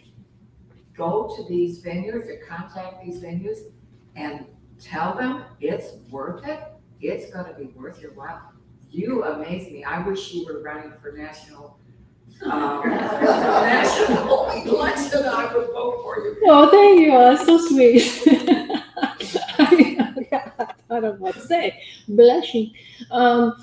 go to these venues or contact these venues and tell them it's worth it. It's going to be worth your while. You amaze me. I wish you were running for national election. I would vote for you. Oh, thank you. That's so sweet. I don't know what to say. Blushing. I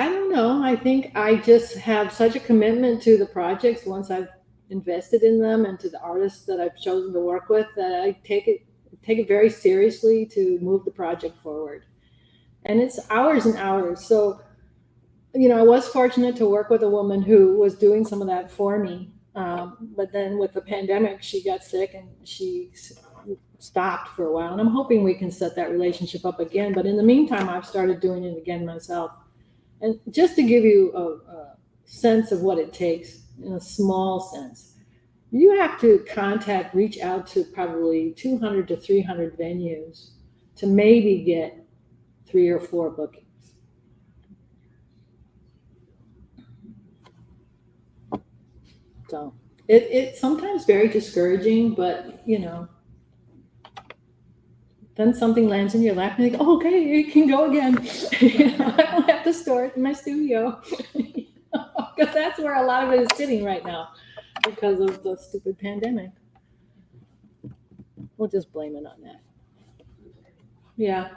don't know. I think I just have such a commitment to the projects once I've invested in them and to the artists that I've chosen to work with that I take it very seriously to move the project forward. And it's hours and hours. So, I was fortunate to work with a woman who was doing some of that for me. But then with the pandemic, she got sick and she stopped for a while. And I'm hoping we can set that relationship up again. But in the meantime, I've started doing it again myself. And just to give you a sense of what it takes, in a small sense, you have to reach out to probably 200 to 300 venues to maybe get 3 or 4 bookings. So it's sometimes very discouraging, but then something lands in your lap and you go, oh, okay, it can go again. I don't have to store it in my studio. Because that's where a lot of it is sitting right now because of the stupid pandemic. We'll just blame it on that. Yeah.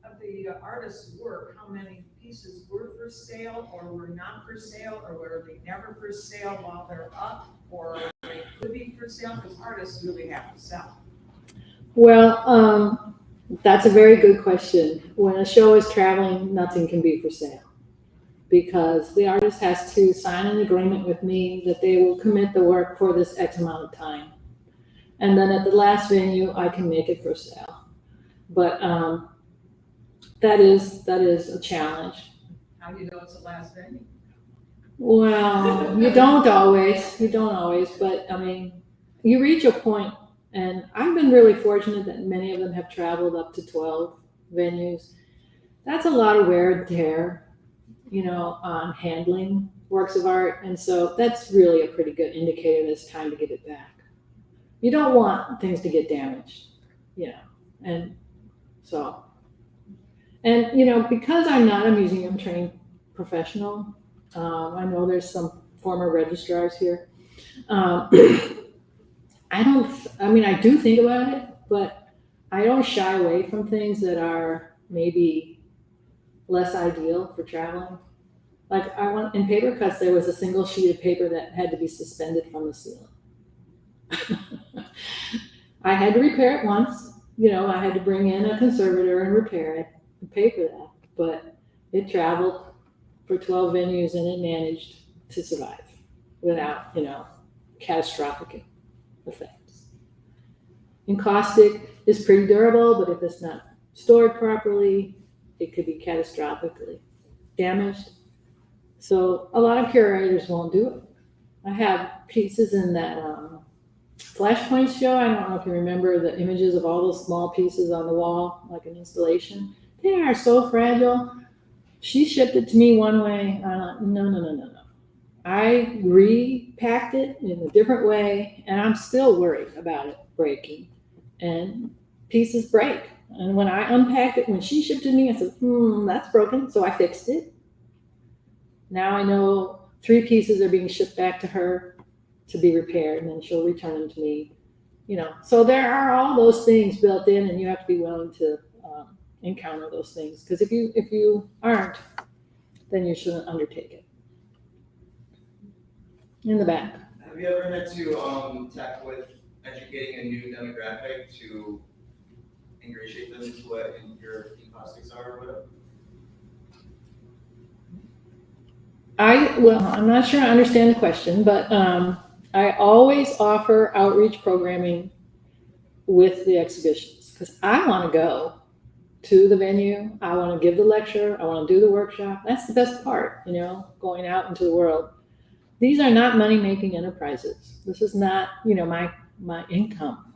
Of the artist's work, how many pieces were for sale or were not for sale, or were they never for sale while they're up, or they could be for sale? Because artists really have to sell. Well, that's a very good question. When a show is traveling, nothing can be for sale because the artist has to sign an agreement with me that they will commit the work for this X amount of time. And then at the last venue, I can make it for sale. But that is a challenge. How do you know it's the last venue? Well, you don't always, but I mean, you reach a point, and I've been really fortunate that many of them have traveled up to 12 venues. That's a lot of wear and tear, on handling works of art. And so that's really a pretty good indicator that it's time to get it back. You don't want things to get damaged, and so, and, because I'm not a museum trained professional, I know there's some former registrars here. I do think about it, but I don't shy away from things that are maybe less ideal for traveling. Like in paper cuts, there was a single sheet of paper that had to be suspended from the ceiling. I had to repair it once. I had to bring in a conservator and repair it and pay for that. But it traveled for 12 venues and it managed to survive without, catastrophic effects. Encaustic is pretty durable, but if it's not stored properly, it could be catastrophically damaged. So a lot of curators won't do it. I have pieces in that Flashpoint show. I don't know if you remember the images of all those small pieces on the wall, like an installation. They are so fragile. She shipped it to me one way. No. I repacked it in a different way, and I'm still worried about it breaking. And pieces break. And when I unpacked it, when she shipped it to me, I said, that's broken. So I fixed it. Now I know 3 pieces are being shipped back to her to be repaired, and then she'll return them to me. So there are all those things built in, and you have to be willing to encounter those things. Because if you aren't, then you shouldn't undertake it. In the back. Have you ever had to tackle with educating a new demographic to ingratiate them into what your caustics are or whatever? I'm not sure I understand the question, but I always offer outreach programming with the exhibitions because I want to go to the venue. I want to give the lecture. I want to do the workshop. That's the best part, going out into the world. These are not money-making enterprises. This is not, my income.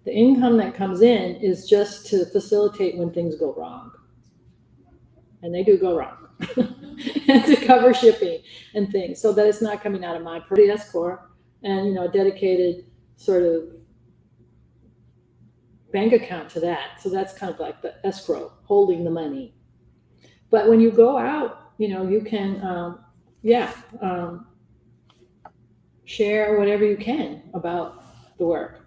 The income that comes in is just to facilitate when things go wrong. And they do go wrong. And to cover shipping and things, so that it's not coming out of my escort and a dedicated sort of bank account to that. So that's kind of like the escrow holding the money. But when you go out, you can share whatever you can about the work.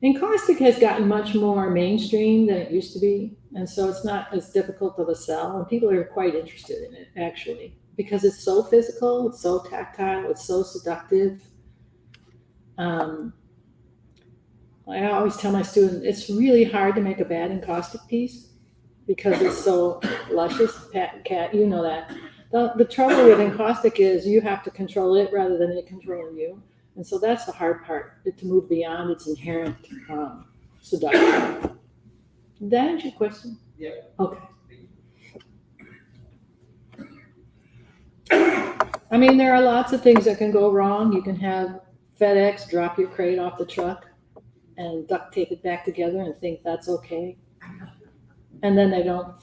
Encaustic has gotten much more mainstream than it used to be. And so it's not as difficult of a sell. And people are quite interested in it, actually, because it's so physical, it's so tactile, it's so seductive. I always tell my students, it's really hard to make a bad encaustic piece because it's so luscious. Kat, you know that. The trouble with encaustic is you have to control it rather than it controlling you. And so that's the hard part, to move beyond its inherent seduction. Did that answer your question? Yeah. Okay. I mean, there are lots of things that can go wrong. You can have FedEx drop your crate off the truck and duct tape it back together and think that's okay. And then they don't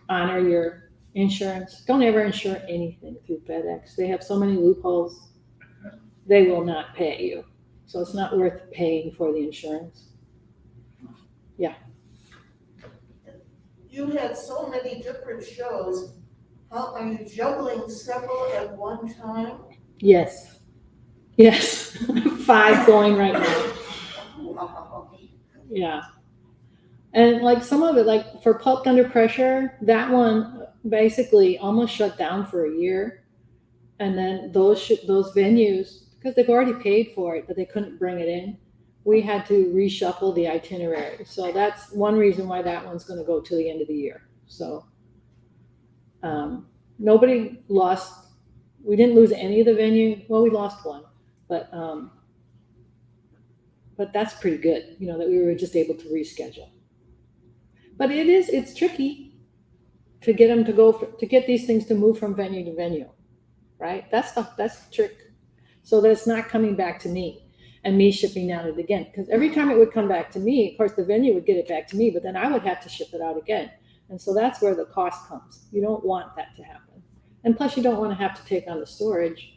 honor your insurance. Don't ever insure anything through FedEx. They have so many loopholes. They will not pay you. So it's not worth paying for the insurance. Yeah. You had so many different shows. How are you juggling several at one time? Yes. 5 going right now. Wow. Yeah. And like some of it, like for Pulped Under Pressure, that one basically almost shut down for a year. And then those venues, because they've already paid for it, but they couldn't bring it in, we had to reshuffle the itinerary. So that's one reason why that one's going to go to the end of the year. So nobody lost. We didn't lose any of the venue. Well, we lost one, but that's pretty good, that we were just able to reschedule. But it's tricky to get them to get these things to move from venue to venue, right? That's the trick. So that it's not coming back to me and me shipping out it again. Because every time it would come back to me, of course, the venue would get it back to me, but then I would have to ship it out again. And so that's where the cost comes. You don't want that to happen. And plus, you don't want to have to take on the storage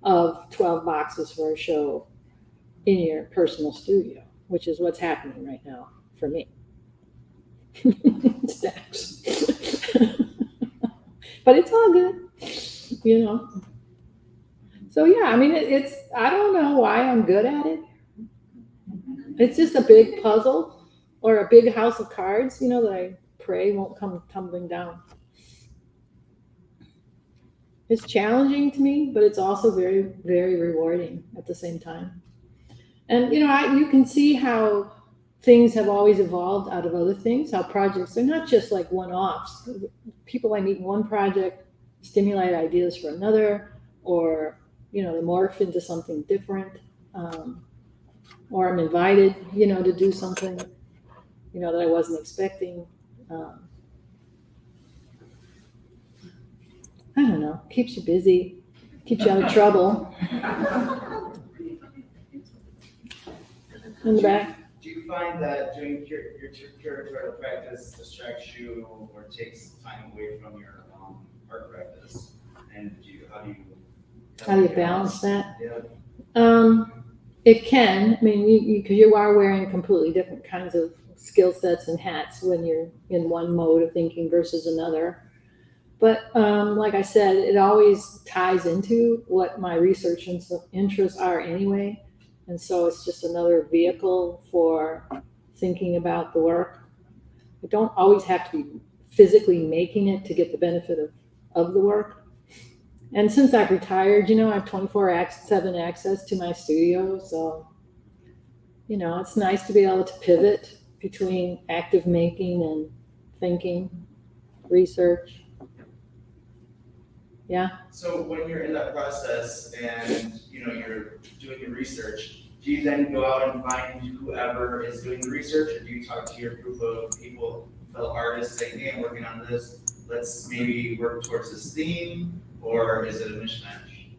of 12 boxes for a show in your personal studio, which is what's happening right now for me. Stacks. But it's all good, So yeah, I mean, I don't know why I'm good at it. It's just a big puzzle, or a big house of cards, that I pray won't come tumbling down. It's challenging to me, but it's also very, very rewarding at the same time. And, you can see how things have always evolved out of other things, how projects are not just like one-offs. People I meet in one project stimulate ideas for another, or, they morph into something different. Or I'm invited, to do something, that I wasn't expecting. I don't know, keeps you busy, keeps you out of trouble. In the back. Do you find that doing your curatorial practice distracts you or takes time away from your art practice? And How do you balance that? Yeah. It can. I mean, because you are wearing completely different kinds of skill sets and hats when you're in one mode of thinking versus another. But like I said, it always ties into what my research interests are anyway. And so it's just another vehicle for thinking about the work. I don't always have to be physically making it to get the benefit of the work. And since I've retired, I have 24/7 access to my studio. So, it's nice to be able to pivot between active making and thinking, research. Yeah. So when you're in that process and you're doing your research, do you then go out and find whoever is doing the research, or do you talk to your group of people, fellow artists, saying, "Hey, I'm working on this. Let's maybe work towards this theme," or is it a mishmash?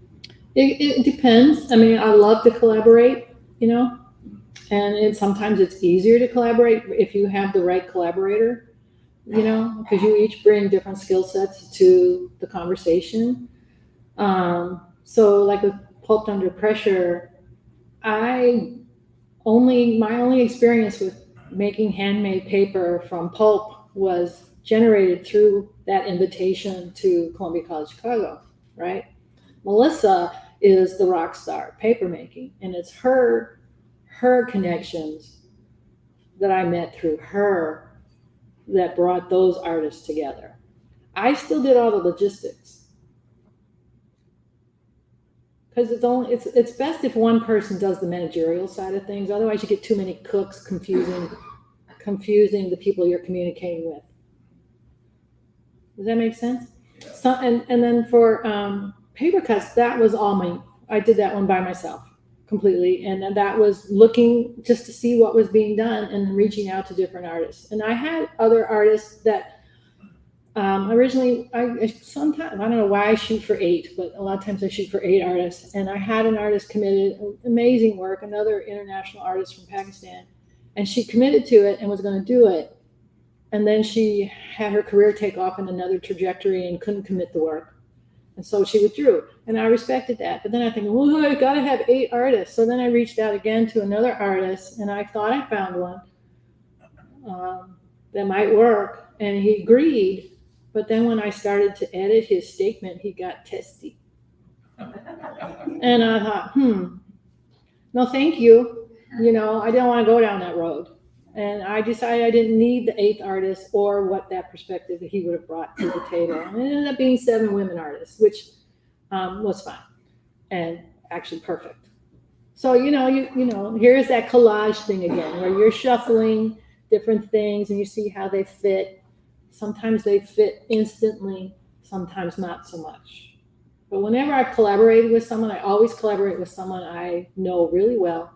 It depends. I mean, I love to collaborate, and sometimes it's easier to collaborate if you have the right collaborator. Because you each bring different skill sets to the conversation. So like with Pulped Under Pressure, my only experience with making handmade paper from pulp was generated through that invitation to Columbia College Chicago, right? Melissa is the rock star paper making, and it's her connections that I met through her that brought those artists together. I still did all the logistics because it's best if one person does the managerial side of things. Otherwise, you get too many cooks confusing the people you're communicating with. Does that make sense? Yeah. So, and then for paper cuts, that was I did that one by myself completely. And that was looking just to see what was being done and reaching out to different artists. And I had other artists that originally, sometimes, I don't know why I shoot for 8, but a lot of times I shoot for 8 artists. And I had an artist committed, amazing work, another international artist from Pakistan. And she committed to it and was going to do it. And then she had her career take off in another trajectory and couldn't commit the work. And so she withdrew, and I respected that. But then I think, well, I got to have 8 artists. So then I reached out again to another artist, and I thought I found one that might work, and he agreed. But then when I started to edit his statement, he got testy. And I thought, no, thank you. I didn't want to go down that road. And I decided I didn't need the 8th artist or what that perspective that he would have brought to the table. And it ended up being 7 women artists, which was fine and actually perfect. So, here's that collage thing again, where you're shuffling different things and you see how they fit. Sometimes they fit instantly, sometimes not so much. But whenever I've collaborated with someone, I always collaborate with someone I know really well,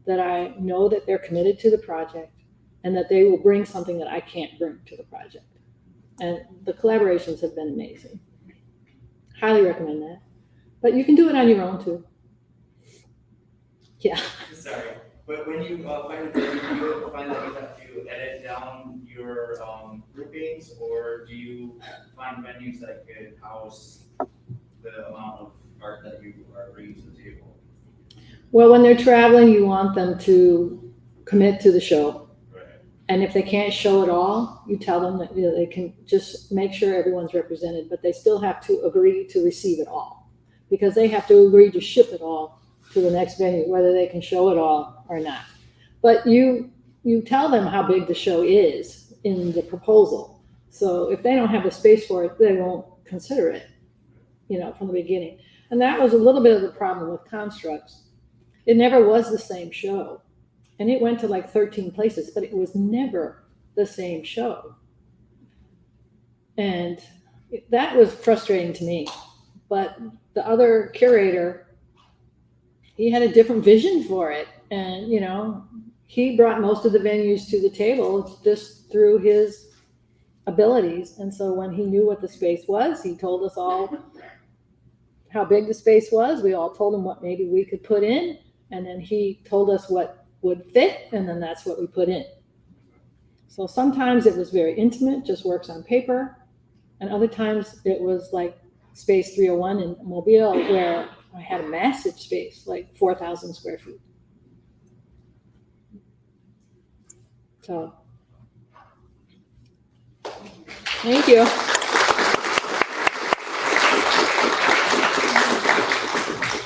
that I know that they're committed to the project and that they will bring something that I can't bring to the project. And the collaborations have been amazing. Highly recommend that. But you can do it on your own too. Yeah. Sorry, but when you find a venue, do you find that you have to edit down your groupings, or do you find venues that could house the amount of art that you are bringing to the table? Well, when they're traveling, you want them to commit to the show. Right. And if they can't show it all, you tell them that they can just make sure everyone's represented, but they still have to agree to receive it all, because they have to agree to ship it all to the next venue, whether they can show it all or not. But you you tell them how big the show is in the proposal. So if they don't have the space for it, they won't consider it, from the beginning. And that was a little bit of the problem with Constructs. It never was the same show. And it went to like 13 places, but it was never the same show. And that was frustrating to me. But the other curator, he had a different vision for it. And, he brought most of the venues to the table just through his abilities. And so when he knew what the space was, he told us all how big the space was. We all told him what maybe we could put in. And then he told us what would fit. And then that's what we put in. So sometimes it was very intimate, just works on paper. And other times it was like Space 301 in Mobile, where I had a massive space, like 4,000 square feet. So, thank you.